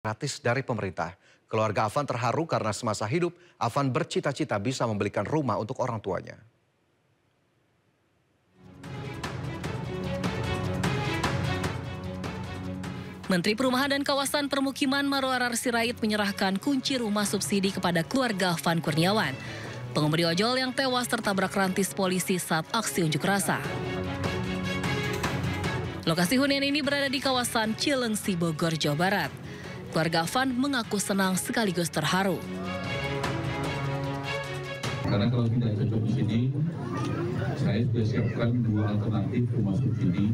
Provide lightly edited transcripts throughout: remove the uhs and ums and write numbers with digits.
gratis dari pemerintah. Keluarga Afan terharu karena semasa hidup, Afan bercita-cita bisa membelikan rumah untuk orang tuanya. Menteri Perumahan dan Kawasan Permukiman Marwarar Sirait menyerahkan kunci rumah subsidi kepada keluarga Afan Kurniawan, pengemudi ojol yang tewas tertabrak rantis polisi saat aksi unjuk rasa. Lokasi hunian ini berada di kawasan Cilengsi, Bogor, Jawa Barat. Keluarga Afan mengaku senang sekaligus terharu. Karena kalau tidak cocok di sini, saya sudah siapkan dua alternatif rumah subsidi.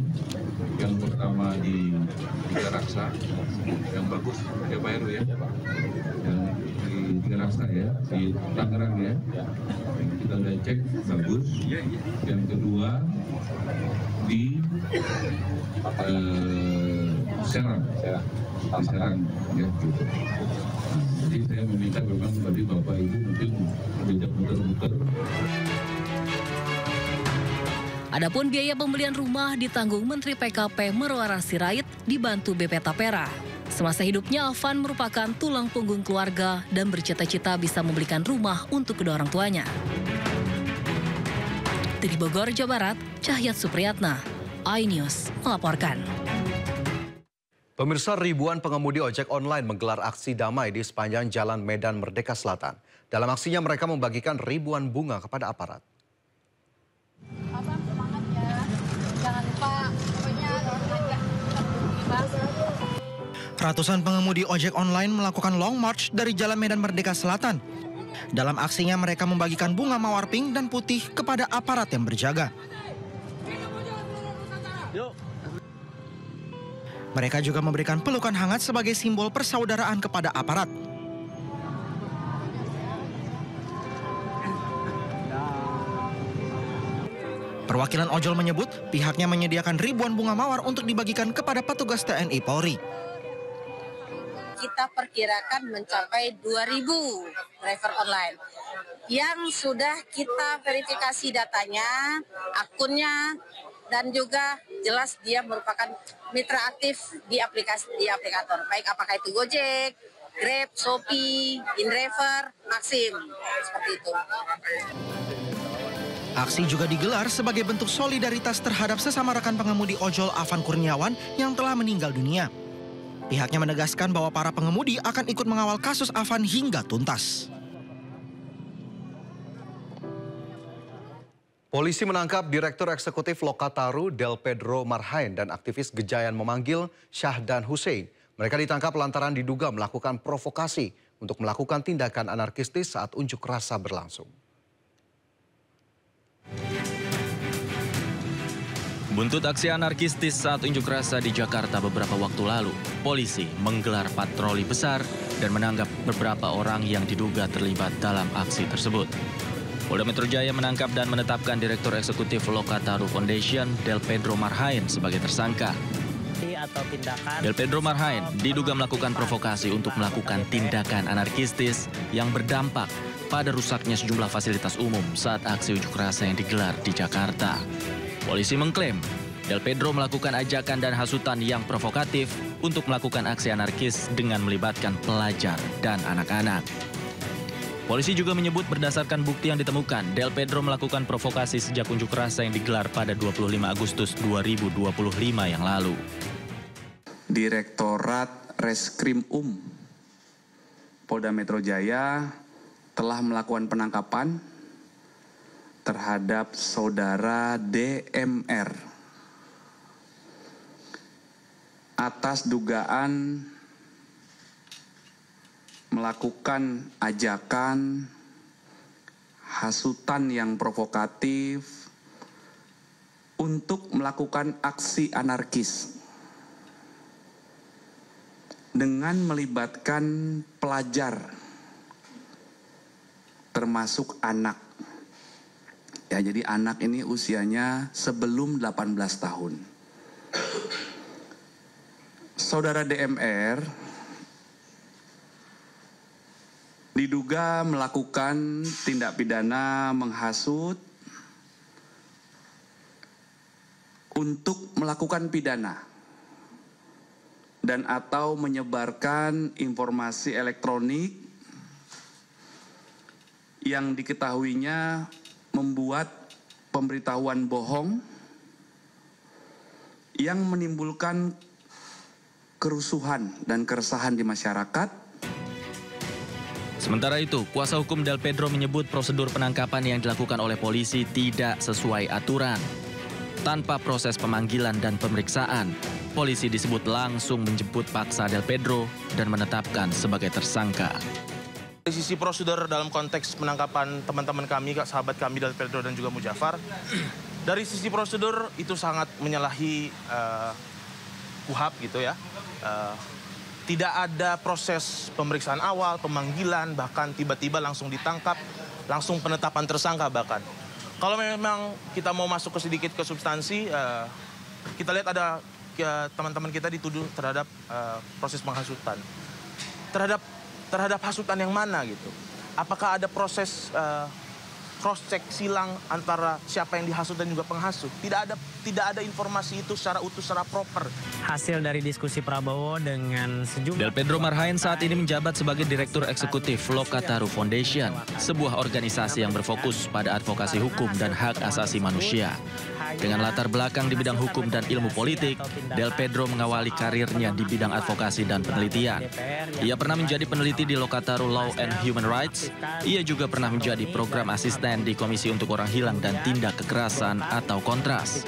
Yang pertama di Tiga Raksa, yang bagus, ya Pak Heru ya. Yang di Tiga Raksa ya, di Tangerang ya. Kita udah cek, bagus. Yang kedua di Serang ya, gitu. Jadi saya meminta memang bagi Bapak Ibu mungkin tidak muter-muter. Adapun biaya pembelian rumah ditanggung Menteri PKP Marwarar Sirait dibantu BP Tapera. Semasa hidupnya Afan merupakan tulang punggung keluarga dan bercita-cita bisa membelikan rumah untuk kedua orang tuanya. Dari Bogor, Jawa Barat, Cahyat Supriyatna, iNews melaporkan. Pemirsa, ribuan pengemudi ojek online menggelar aksi damai di sepanjang Jalan Medan Merdeka Selatan. Dalam aksinya mereka membagikan ribuan bunga kepada aparat. Abang semangat ya, jangan lupa pokoknya aja. Ratusan pengemudi ojek online melakukan long march dari Jalan Medan Merdeka Selatan. Dalam aksinya mereka membagikan bunga mawar pink dan putih kepada aparat yang berjaga. Mereka juga memberikan pelukan hangat sebagai simbol persaudaraan kepada aparat. Perwakilan ojol menyebut pihaknya menyediakan ribuan bunga mawar untuk dibagikan kepada petugas TNI Polri. Kita perkirakan mencapai 2.000 driver online yang sudah kita verifikasi datanya, akunnya, dan juga jelas dia merupakan mitra aktif di aplikator. Baik apakah itu Gojek, Grab, Shopee, InDriver, Maxim, seperti itu. Aksi juga digelar sebagai bentuk solidaritas terhadap sesama rekan pengemudi ojol Afan Kurniawan yang telah meninggal dunia. Pihaknya menegaskan bahwa para pengemudi akan ikut mengawal kasus Afan hingga tuntas. Polisi menangkap Direktur Eksekutif Lokataru Del Pedro Marhain dan aktivis Gejayan memanggil Syahdan Hussein. Mereka ditangkap lantaran diduga melakukan provokasi untuk melakukan tindakan anarkistis saat unjuk rasa berlangsung. Buntut aksi anarkistis saat unjuk rasa di Jakarta beberapa waktu lalu, polisi menggelar patroli besar dan menangkap beberapa orang yang diduga terlibat dalam aksi tersebut. Polda Metro Jaya menangkap dan menetapkan Direktur Eksekutif Lokataru Foundation Del Pedro Marhain sebagai tersangka. Del Pedro Marhain diduga melakukan provokasi untuk melakukan tindakan anarkistis yang berdampak pada rusaknya sejumlah fasilitas umum saat aksi unjuk rasa yang digelar di Jakarta. Polisi mengklaim Del Pedro melakukan ajakan dan hasutan yang provokatif untuk melakukan aksi anarkis dengan melibatkan pelajar dan anak-anak. Polisi juga menyebut berdasarkan bukti yang ditemukan, Del Pedro melakukan provokasi sejak unjuk rasa yang digelar pada 25 Agustus 2025 yang lalu. Direktorat Reskrim Polda Metro Jaya telah melakukan penangkapan terhadap saudara DMR atas dugaan melakukan ajakan, hasutan yang provokatif untuk melakukan aksi anarkis dengan melibatkan pelajar, termasuk anak. Ya, jadi anak ini usianya sebelum 18 tahun. Saudara DMR diduga melakukan tindak pidana menghasut untuk melakukan pidana dan atau menyebarkan informasi elektronik yang diketahuinya membuat pemberitahuan bohong yang menimbulkan kerusuhan dan keresahan di masyarakat. Sementara itu, kuasa hukum Del Pedro menyebut prosedur penangkapan yang dilakukan oleh polisi tidak sesuai aturan. Tanpa proses pemanggilan dan pemeriksaan, polisi disebut langsung menjemput paksa Del Pedro dan menetapkan sebagai tersangka. Dari sisi prosedur dalam konteks penangkapan teman-teman kami, sahabat kami Del Pedro dan juga Mujafar, dari sisi prosedur itu sangat menyalahi KUHAP gitu ya. Tidak ada proses pemeriksaan awal, pemanggilan, bahkan tiba-tiba langsung ditangkap, langsung penetapan tersangka bahkan. Kalau memang kita mau masuk sedikit ke substansi, kita lihat ada teman-teman kita dituduh terhadap proses penghasutan. Terhadap hasutan yang mana gitu? Apakah ada proses cross-check silang antara siapa yang dihasut dan juga penghasut? Tidak ada informasi itu secara utuh, secara proper. Hasil dari diskusi Prabowo dengan sejumlah... Del Pedro Marhain saat ini menjabat sebagai Direktur Eksekutif Lokataru Foundation, sebuah organisasi yang berfokus pada advokasi hukum dan hak asasi manusia. Dengan latar belakang di bidang hukum dan ilmu politik, Del Pedro mengawali karirnya di bidang advokasi dan penelitian. Ia pernah menjadi peneliti di Lokataru Law and Human Rights. Ia juga pernah menjadi program asisten di Komisi untuk Orang Hilang dan Tindak Kekerasan atau Kontras.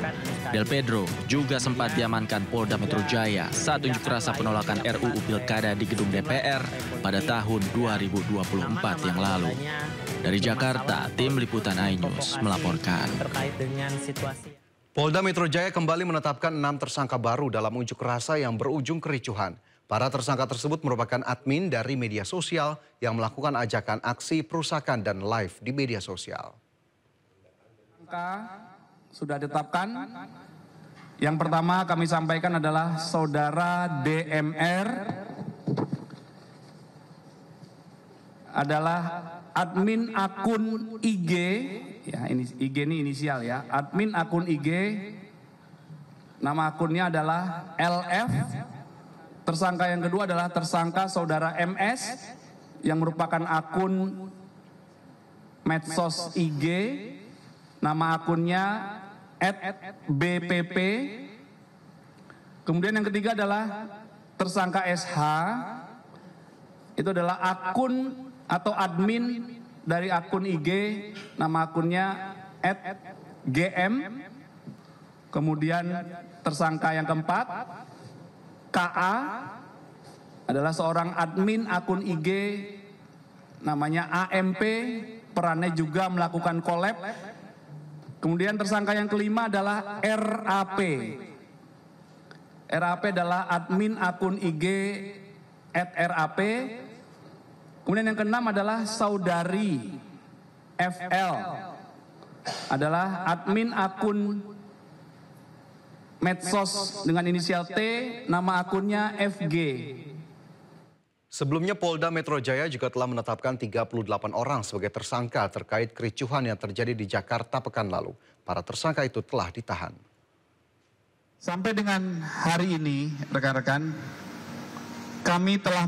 Del Pedro juga sempat diamankan Polda Metro Jaya saat unjuk rasa penolakan RUU Pilkada di gedung DPR pada tahun 2024 yang lalu. Dari Jakarta, tim Liputan iNews melaporkan. Terkait dengan situasi... Polda Metro Jaya kembali menetapkan 6 tersangka baru dalam unjuk rasa yang berujung kericuhan. Para tersangka tersebut merupakan admin dari media sosial yang melakukan ajakan aksi perusakan dan live di media sosial. Sudah ditetapkan. Yang pertama kami sampaikan adalah Saudara DMR adalah admin akun IG, ya ini IG ini inisial ya, admin akun IG, nama akunnya adalah LF. Tersangka yang kedua adalah tersangka Saudara MS yang merupakan akun medsos IG, nama akunnya @bpp. Kemudian yang ketiga adalah tersangka SH, itu adalah akun atau admin dari akun IG, nama akunnya @gm. Kemudian tersangka yang keempat, KA, adalah seorang admin akun IG, namanya AMP, perannya juga melakukan collab. Kemudian tersangka yang kelima adalah RAP. RAP adalah admin akun IG @RAP. Kemudian yang keenam adalah Saudari FL, adalah admin akun medsos dengan inisial T, nama akunnya FG. Sebelumnya Polda Metro Jaya juga telah menetapkan 38 orang sebagai tersangka terkait kericuhan yang terjadi di Jakarta pekan lalu. Para tersangka itu telah ditahan. Sampai dengan hari ini, rekan-rekan, kami telah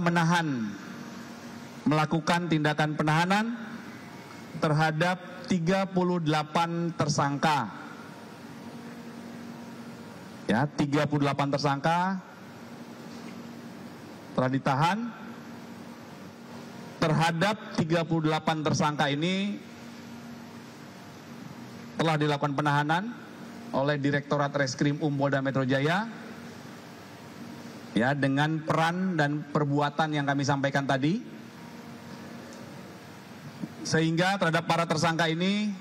melakukan tindakan penahanan terhadap 38 tersangka. Ya, 38 tersangka telah ditahan. Terhadap 38 tersangka ini telah dilakukan penahanan oleh Direktorat Reskrim Polda Metro Jaya, ya, dengan peran dan perbuatan yang kami sampaikan tadi, sehingga terhadap para tersangka ini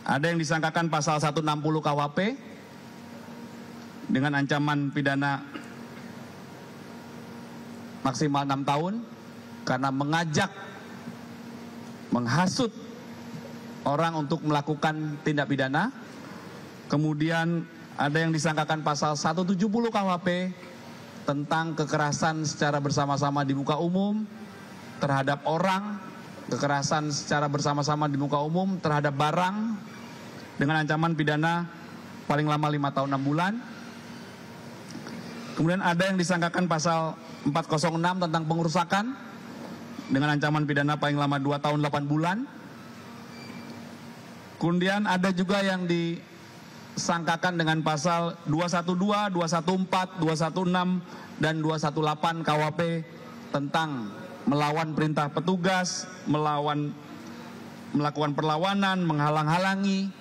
ada yang disangkakan pasal 160 KUHP dengan ancaman pidana maksimal 6 tahun karena mengajak, menghasut orang untuk melakukan tindak pidana. Kemudian ada yang disangkakan pasal 170 KUHP tentang kekerasan secara bersama-sama di muka umum terhadap orang, kekerasan secara bersama-sama di muka umum terhadap barang dengan ancaman pidana paling lama 5 tahun 6 bulan. Kemudian ada yang disangkakan pasal 406 tentang pengerusakan dengan ancaman pidana paling lama 2 tahun 8 bulan. Kemudian ada juga yang disangkakan dengan pasal 212, 214, 216, dan 218 KUHP tentang melawan perintah petugas, melakukan perlawanan, menghalang-halangi,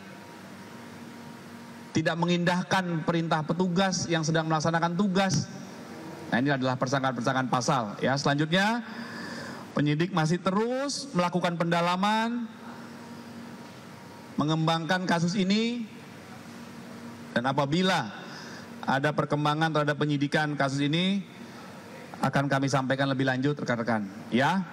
tidak mengindahkan perintah petugas yang sedang melaksanakan tugas. Nah, ini adalah persangkaan-persangkaan pasal. Ya, selanjutnya penyidik masih terus melakukan pendalaman, mengembangkan kasus ini, dan apabila ada perkembangan terhadap penyidikan kasus ini akan kami sampaikan lebih lanjut rekan-rekan. Ya.